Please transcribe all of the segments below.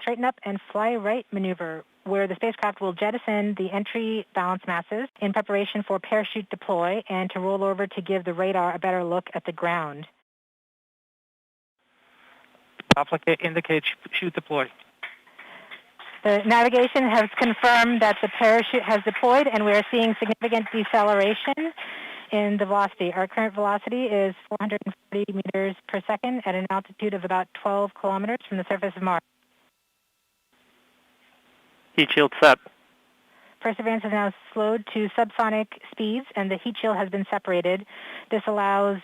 straighten up and fly right maneuver, where the spacecraft will jettison the entry balance masses in preparation for parachute deploy and to roll over to give the radar a better look at the ground. Applicate indicates chute deploy. The navigation has confirmed that the parachute has deployed, and we are seeing significant deceleration in the velocity. Our current velocity is 440 meters per second at an altitude of about 12 kilometers from the surface of Mars. Heat shield set. Perseverance has now slowed to subsonic speeds, and the heat shield has been separated. This allows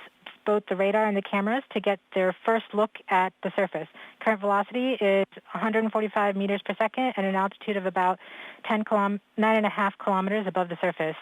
both the radar and the cameras to get their first look at the surface. Current velocity is 145 meters per second at an altitude of about 9.5 kilometers above the surface.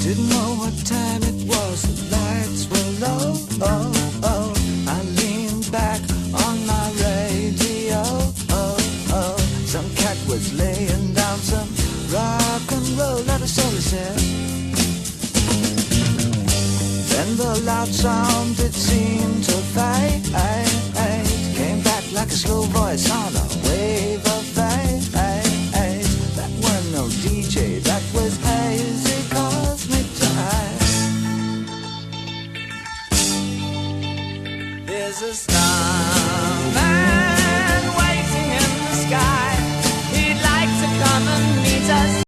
Didn't know what time it was, the lights were low, oh, oh. I leaned back on my radio, oh, oh. Some cat was laying down some rock and roll, let us all said. Then the loud sound, it seemed to fade. Came back like a slow voice on a wave of fade. That wasn't no DJ, that was hazy cosmic time. There's a star